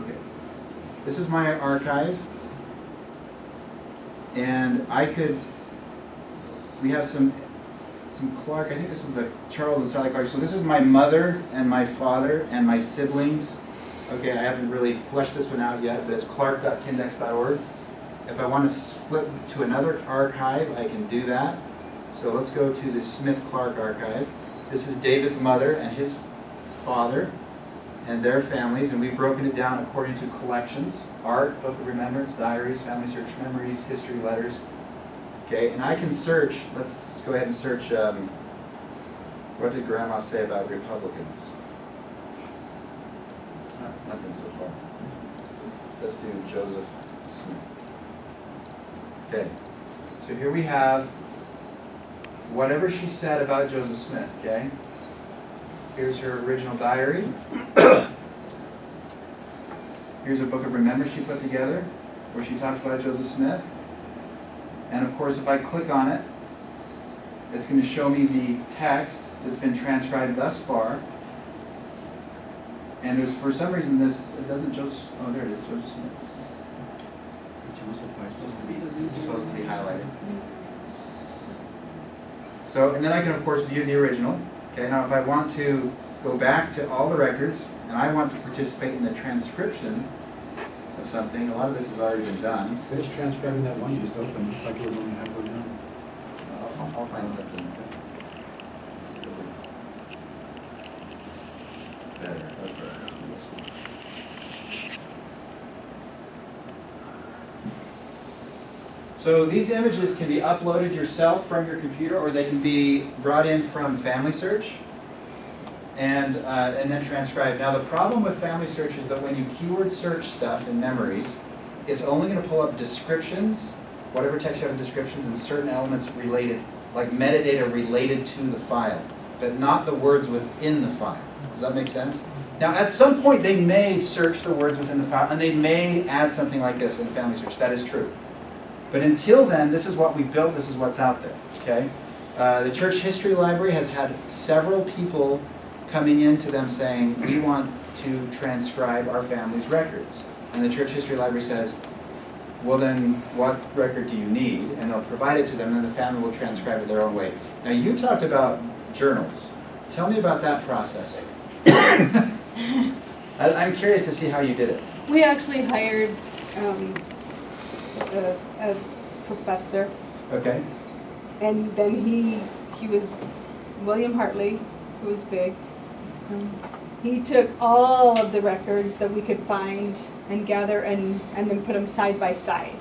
okay. This is my archive, and we have some Clark, I think this is the Charles and Sally Clark. So this is my mother and my father and my siblings. Okay, I haven't really fleshed this one out yet, but it's clark.kindex.org. If I want to flip to another archive, I can do that. So let's go to the Smith-Clark archive. This is David's mother and his father and their families, and we've broken it down according to collections: art, book of remembrance, diaries, family search memories, history letters. Okay, and I can search, let's go ahead and search, what did Grandma say about Republicans? Nothing so far. Let's do Joseph Smith. Okay, so here we have whatever she said about Joseph Smith, okay? Here's her original diary. Here's a book of remembrance she put together where she talked about Joseph Smith. And of course, if I click on it, it's going to show me the text that's been transcribed thus far. And there's, for some reason, it doesn't Joseph, oh, there it is, Joseph Smith. It's supposed to be highlighted. So, and then I can, of course, view the original. Okay, now if I want to go back to all the records, and I want to participate in the transcription of something, a lot of this has already been done. Finish transcribing that one you just opened, like it was only halfway done. I'll find something better. That's better. So these images can be uploaded yourself from your computer, or they can be brought in from Family Search and then transcribed. Now the problem with Family Search is that when you keyword search stuff in memories, it's only going to pull up descriptions, whatever text you have in descriptions, and certain elements related, like metadata related to the file, but not the words within the file. Does that make sense? Now at some point they may search the words within the file, and they may add something like this in Family Search. That is true. But until then, this is what we built, this is what's out there, okay? The Church History Library has had several people coming in to them saying, we want to transcribe our family's records. And the Church History Library says, well then, what record do you need? And they'll provide it to them, and then the family will transcribe it their own way. Now you talked about journals. Tell me about that process. I'm curious to see how you did it. We actually hired a professor, Okay. and then he was William Hartley, who was big. He took all of the records that we could find and gather and then put them side by side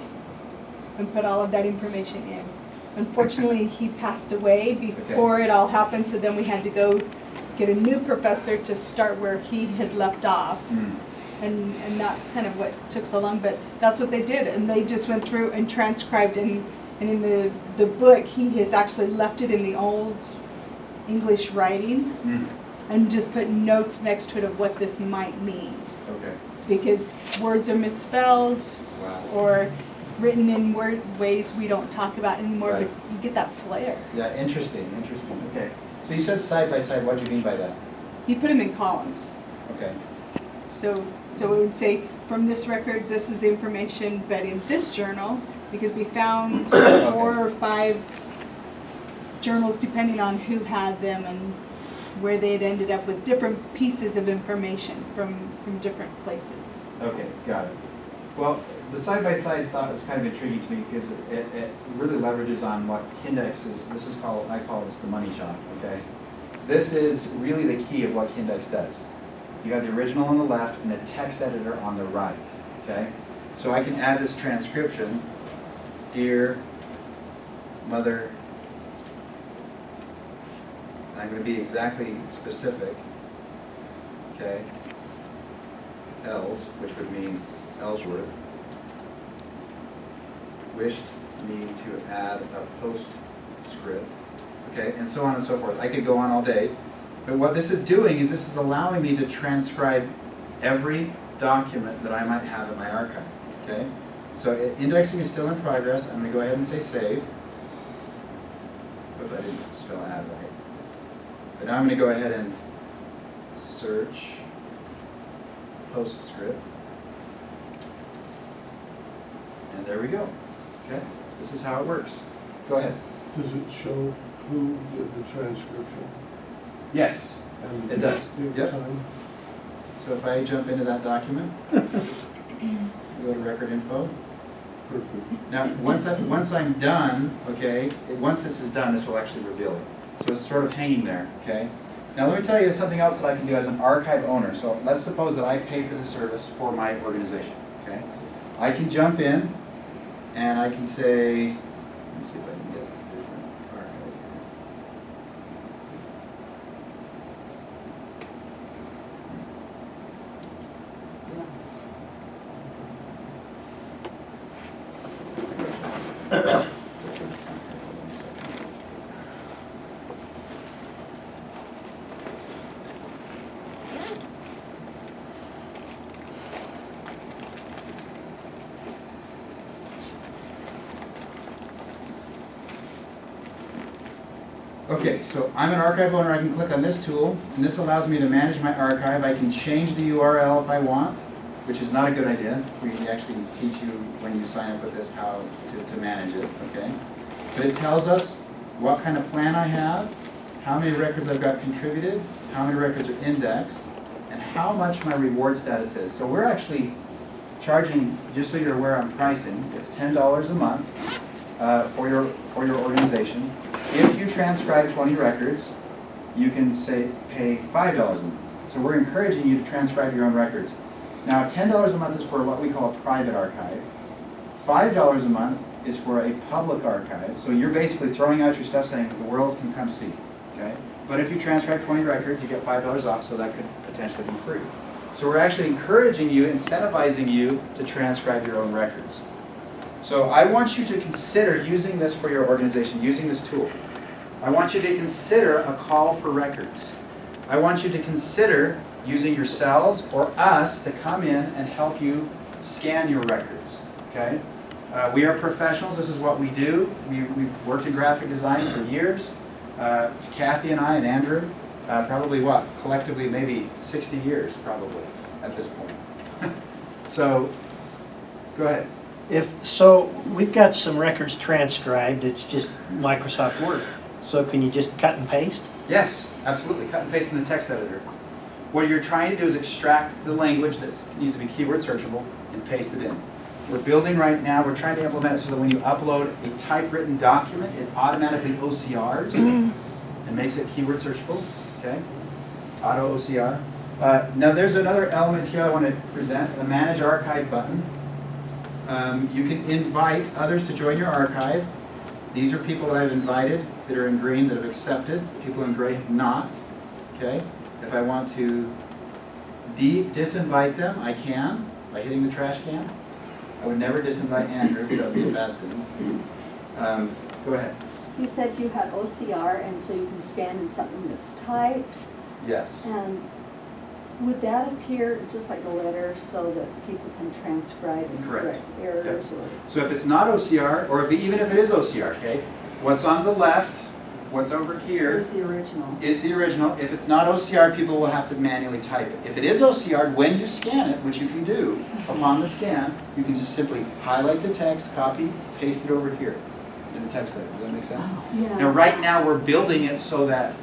and put all of that information in. Unfortunately, he passed away before it all happened, so then we had to go get a new professor to start where he had left off. And that's kind of what took so long, but that's what they did, and they just went through and transcribed, and in the book he has actually left it in the old English writing and just put notes next to it of what this might mean. Okay. Because words are misspelled or written in ways we don't talk about anymore, but you get that flair. Yeah, interesting, interesting. Okay. So you said side by side, what do you mean by that? He put them in columns. Okay. So it would say, from this record, this is the information, but in this journal, because we found 4 or 5 journals depending on who had them and where they had ended up with different pieces of information from different places. Okay, got it. Well, the side-by-side thought was kind of intriguing to me because it really leverages on what Kindex is. This is called, I call this the money shot, okay? This is really the key of what Kindex does. You have the original on the left and the text editor on the right, okay? So I can add this transcription, dear mother, and I'm going to be exactly specific, okay? Els, which would mean Ellsworth, wished me to add a postscript, okay, and so on and so forth. I could go on all day, but what this is doing is this is allowing me to transcribe every document that I might have in my archive, okay? So indexing is still in progress. I'm going to go ahead and say save. But I didn't spell add right. But now I'm going to go ahead and search postscript. And there we go. Okay, this is how it works. Go ahead. Does it show who did the transcription? Yes, And it does. the Yep. time? So if I jump into that document, go to record info. Perfect. Now, once I'm done, okay, once this is done, this will actually reveal it. So it's sort of hanging there, okay? Now let me tell you something else that I can do as an archive owner. So let's suppose that I pay for the service for my organization, okay? I can jump in and I can say, let's see if I can get a different archive here. Okay, so I'm an archive owner. I can click on this tool, and this allows me to manage my archive. I can change the URL if I want, which is not a good idea. We actually teach you when you sign up with this how to manage it, okay? But it tells us what kind of plan I have, how many records I've got contributed, how many records are indexed, and how much my reward status is. So we're actually charging, just so you're aware on pricing, it's $10 a month for your organization. If you transcribe 20 records, you can say pay $5 a month. So we're encouraging you to transcribe your own records. Now $10 a month is for what we call a private archive. $5 a month is for a public archive. So you're basically throwing out your stuff saying the world can come see. Okay? But if you transcribe 20 records, you get $5 off, so that could potentially be free. So we're actually encouraging you, incentivizing you to transcribe your own records. So I want you to consider using this for your organization, using this tool. I want you to consider a call for records. I want you to consider using yourselves or us to come in and help you scan your records. Okay? We are professionals. This is what we do. We've worked in graphic design for years. Kathy and I and Andrew, probably what? Collectively, maybe 60 years, probably, at this point. So, go ahead. So we've got some records transcribed, it's just Microsoft Word. So can you just cut and paste? Yes, absolutely. Cut and paste in the text editor. What you're trying to do is extract the language that needs to be keyword searchable and paste it in. We're building right now, we're trying to implement it so that when you upload a typewritten document, it automatically OCRs and makes it keyword searchable, okay? Auto OCR. Now there's another element here I want to present, the Manage Archive button. You can invite others to join your archive. These are people that I've invited that are in green that have accepted. People in gray have not. Okay? If I want to disinvite them, I can by hitting the trash can. I would never disinvite Andrew, because that would be a bad thing. Go ahead. You said you had OCR, and so you can scan in something that's typed. Yes. And would that appear just like a letter so that people can transcribe and correct errors? Okay. Or? So if it's not OCR, or even if it is OCR, okay, what's on the left, what's over here Is the original. is the original. If it's not OCR, people will have to manually type it. If it is OCR, when you scan it, which you can do upon the scan, you can just simply highlight the text, copy, paste it over here. in the text editor. Does that make sense? Yeah. Now, right now, we're building it so that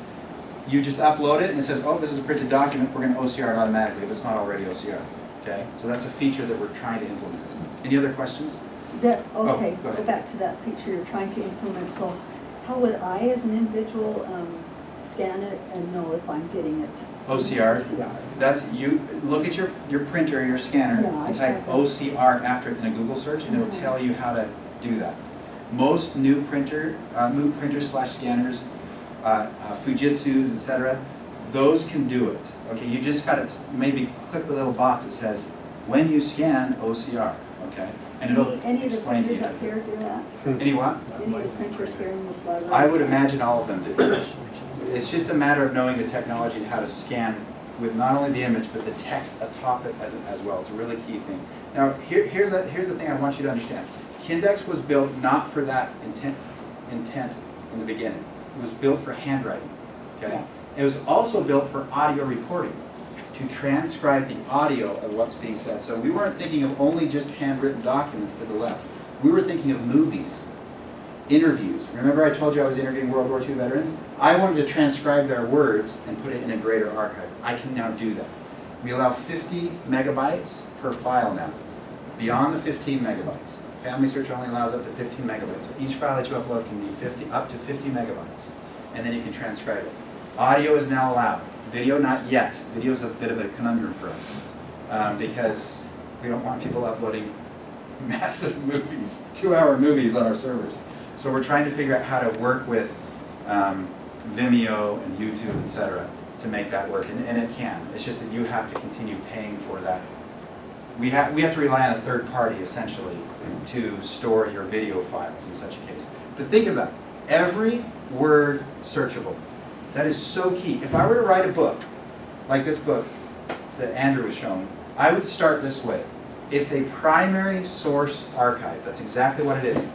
you just upload it and it says, oh, this is a printed document, we're going to OCR it automatically if it's not already OCR. Okay? So that's a feature that we're trying to implement. Any other questions? That, Oh, okay, go ahead. go back to that picture you're trying to implement. So how would I, as an individual, scan it and know if I'm getting it? OCR. OCR. That's, you look at your printer, your scanner, Yeah, and I type have that. OCR after it in a Google search, and it'll Mhm. tell you how to do that. Most new printers slash scanners, Fujitsu's, etc., those can do it. Okay, you just gotta maybe click the little box that says, when you scan OCR, okay? And it'll Any of the explain to printers you. up here do that? Any what? Any of the printers here in this library? I would imagine all of them do. It's just a matter of knowing the technology and how to scan with not only the image, but the text atop it as well. It's a really key thing. Now, here's the thing I want you to understand. Kindex was built not for that intent in the beginning. It was built for handwriting, okay? It was also built for audio recording, to transcribe the audio of what's being said. So we weren't thinking of only just handwritten documents to the left. We were thinking of movies, interviews. Remember I told you I was interviewing World War II veterans? I wanted to transcribe their words and put it in a greater archive. I can now do that. We allow 50 megabytes per file now, beyond the 15 megabytes. Family Search only allows up to 15 megabytes. So each file that you upload can be up to 50 megabytes, and then you can transcribe it. Audio is now allowed. Video, not yet. Video is a bit of a conundrum for us because we don't want people uploading massive movies, 2-hour movies on our servers. So we're trying to figure out how to work with Vimeo and YouTube, etc., to make that work, and it can. It's just that you have to continue paying for that. We have to rely on a third party, essentially, to store your video files in such a case. But think about it. Every word searchable. That is so key. If I were to write a book, like this book that Andrew was showing, I would start this way. It's a primary source archive. That's exactly what it is.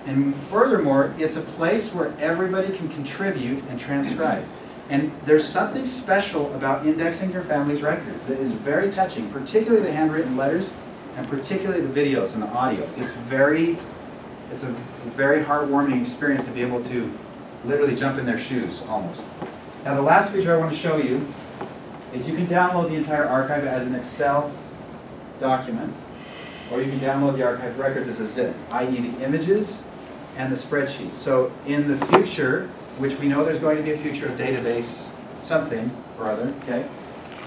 And furthermore, it's a place where everybody can contribute and transcribe. And there's something special about indexing your family's records that is very touching, particularly the handwritten letters and particularly the videos and the audio. It's a very heartwarming experience to be able to literally jump in their shoes, almost. Now the last feature I want to show you is you can download the entire archive as an Excel document, or you can download the archived records as a zip, i.e. the images and the spreadsheet. So in the future, which we know there's going to be a future of database something or other, okay?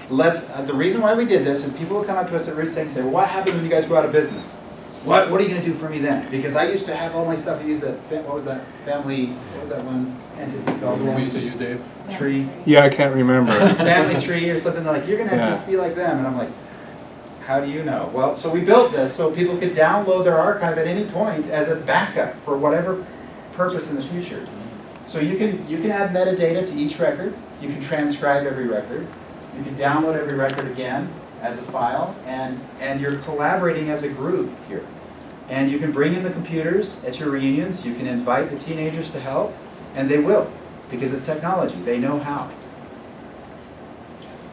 The reason why we did this is people will come up to us at Ridge and say, well, what happened when you guys go out of business? What are you going to do for me then? Because I used to have all my stuff, I used that, what was that one entity called? That was the one we used to use, Dave. Tree. Yeah, I can't remember. Family tree or something like, you're going to have just be like them. And I'm like, how do you know? Well, so we built this so people could download their archive at any point as a backup for whatever purpose in the future. So you can add metadata to each record. You can transcribe every record. You can download every record again as a file, and you're collaborating as a group here. And you can bring in the computers at your reunions. You can invite the teenagers to help, and they will, because it's technology. They know how.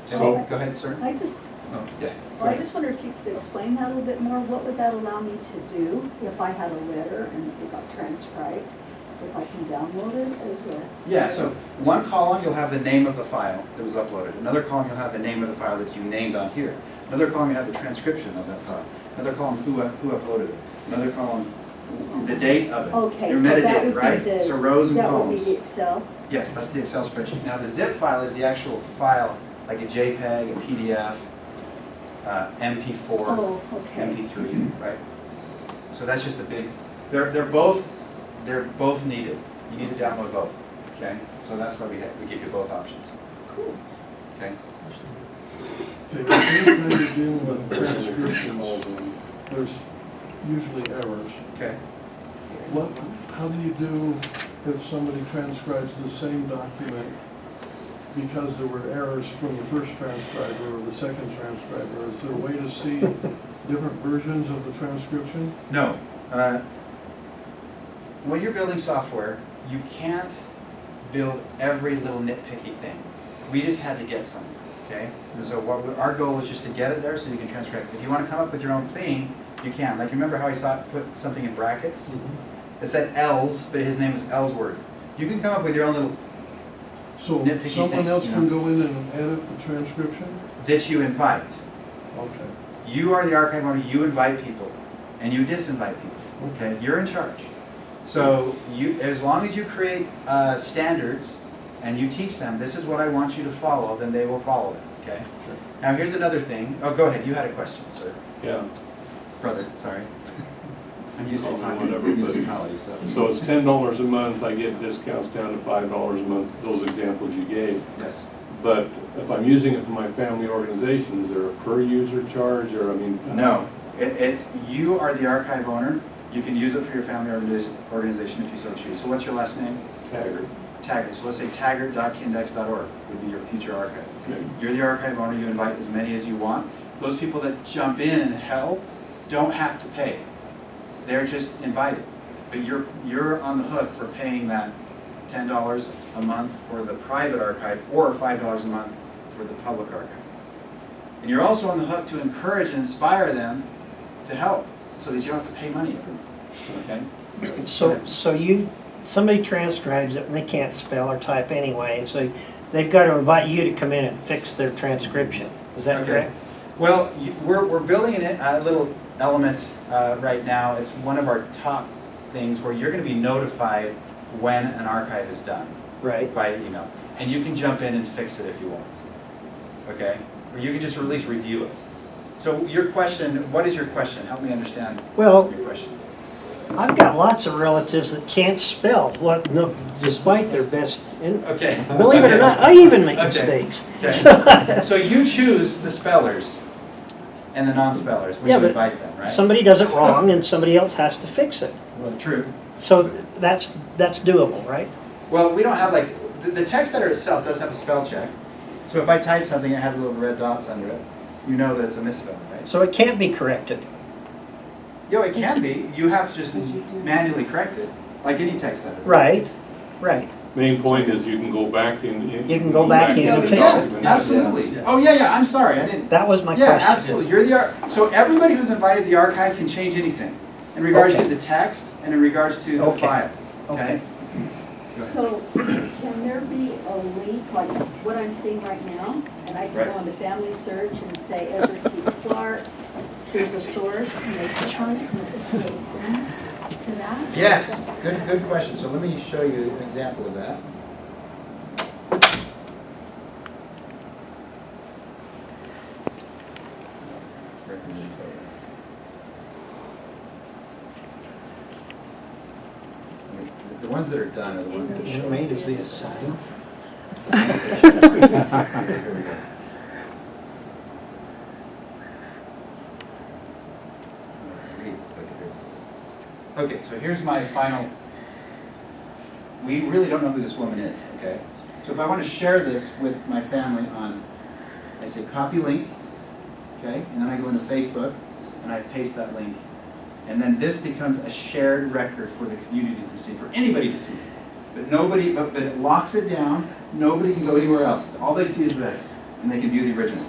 So, go ahead, sir. I just wonder if you could explain that a little bit more. What would that allow me to do if I had a letter and it got transcribed? If I can download it as a... Yeah, so one column you'll have the name of the file that was uploaded. Another column you'll have the name of the file that you named on here. Another column you have the transcription of that file. Another column who uploaded it. Another column the date of it. Okay, your so that metadata, would right? be the... So rows and that columns. That would be the Excel? Yes, that's the Excel spreadsheet. Now the zip file is the actual file, like a JPEG, a PDF, MP4, MP3, right? So that's just a big. They're both needed. You need to download both. Okay, so that's why we give you both options. Cool. Okay. Anytime you're dealing with transcriptions, there's usually errors. Okay. How do you do if somebody transcribes the same document because there were errors from the first transcriber or the second transcriber? Is there a way to see different versions of the transcription? No. When you're building software, you can't build every little nitpicky thing. We just had to get some. Okay. And so our goal is just to get it there so you can transcribe. If you want to come up with your own thing, you can. Like remember how I put something in brackets? that said Els, but his name was Ellsworth. You can come up with your own little So nitpicky someone things, else you can know. go in and edit the transcription? that you invite. Okay. You are the archive owner, you invite people, and you disinvite people, okay? You're in charge. So you, as long as you create standards and you teach them, this is what I want you to follow, then they will follow it, okay? Now here's another thing. Oh, go ahead, you had a question, sir. Yeah, Brother, sorry. I'm used to Oh, talking to whatever, but- municipalities, so. so it's $10 a month, I get discounts down to $5 a month, those examples you gave. Yes. But if I'm using it for my family organization, is there a per user charge, or, I mean? No, it's, you are the archive owner. You can use it for your family organization if you so choose. So what's your last name? Taggart. Taggart. So let's say taggart.kindex.org would be your future archive. Okay. You're the archive owner, you invite as many as you want. Those people that jump in and help don't have to pay. They're just invited. But you're on the hook for paying that $10 a month for the private archive or $5 a month for the public archive. And you're also on the hook to encourage and inspire them to help so that you don't have to pay money every month. Okay? So somebody transcribes it and they can't spell or type anyway, and so they've got to invite you to come in and fix their transcription. Is that Okay. correct? Well, we're building a little element right now. It's one of our top things where you're going to be notified when an archive is done. Right. Via email. And you can jump in and fix it if you want. Okay? Or you can just at least review it. So your question, what is your question? Help me understand Well, your question. I've got lots of relatives that can't spell, despite their best. Okay. Believe it or not, I even make mistakes. Okay. So you choose the spellers and the non-spellers when Yeah, you but invite them, right? somebody does it wrong and somebody else has to fix it. Well, true. So that's doable, right? Well, we don't have like, the text editor itself does have a spell check. So if I type something and it has little red dots under it, you know that it's a misspell, right? So it can't be corrected. Yeah, it can be. You have to just manually correct it, like any text editor. Right, right. Main point is you can go back in. You can go back in and fix Yeah, it. absolutely. Oh, yeah, I'm sorry, I didn't. That was my Yeah, question. absolutely. You're the so everybody who's invited to the archive can change anything in regards Okay. to the text and in regards to the Okay. file. Okay. So can there be a link, like what I'm seeing right now, and I can Right. go into Family Search and say Ezra T. Clark, here's a source, and they click on it, and it will link to that? Yes, good question. So let me show you an example of that. The ones that are done are the ones that show. Made of this sign. Here we go. Okay, so here's my final. We really don't know who this woman is, okay? So if I want to share this with my family on, I say copy link, okay? And then I go into Facebook and I paste that link. And then this becomes a shared record for the community to see, for anybody to see. But nobody, but it locks it down, nobody can go anywhere else. All they see is this, and they can view the original.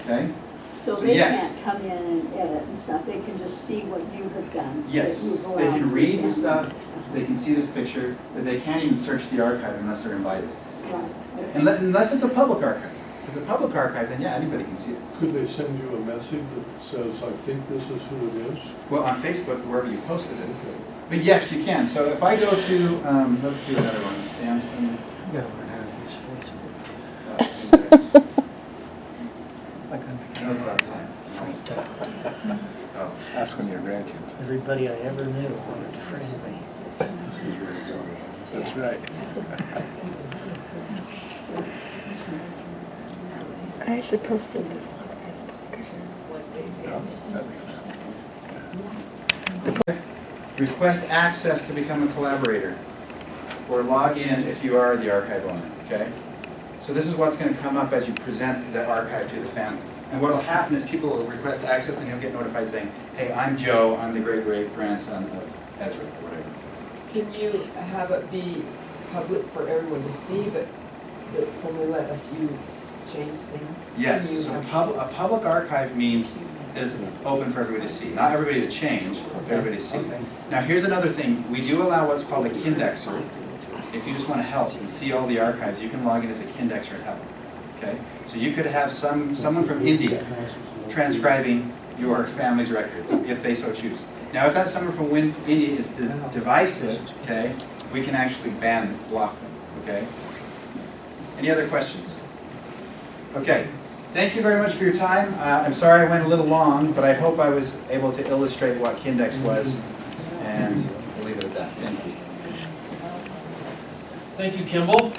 Okay? So So they yes. can't come in and edit and stuff, they can just see what you have done. Yes, that you go they out can and read the do stuff, that. they can see this picture, but they can't even search the archive unless they're invited. Right, okay. Unless it's a public archive. If it's a public archive, then yeah, anybody can see it. Could they send you a message that says, I think this is who it is? Well, on Facebook, wherever you posted it. But yes, you can. So if I go to, let's do another one, Samson. You gotta learn how to use Facebook. I know it's about time. Oh. Ask one of your grandkids. Everybody I ever knew wanted to friend me. That's right. I actually posted this on Facebook. No, that'd be fun. Request access to become a collaborator, or log in if you are the archive owner, okay? So this is what's going to come up as you present the archive to the family. And what will happen is people will request access and you'll get notified saying, hey, I'm Joe, I'm the great-great-grandson of Ezra, or whatever. Can you have it be public for everyone to see, but only let us use? change things? Yes, Can you so have- a public archive means is open for everybody to see. Not everybody to change, but everybody to see. Okay. Now, here's another thing. We do allow what's called a Kindexer. If you just want to help and see all the archives, you can log in as a Kindexer and help. Okay? So you could have someone from India transcribing your family's records, if they so choose. Now, if that someone from India is divisive, okay, we can actually block them, okay? Any other questions? Okay, thank you very much for your time. I'm sorry I went a little long, but I hope I was able to illustrate what Kindex was, and we'll leave it at that. Thank you. Thank you, Kimball.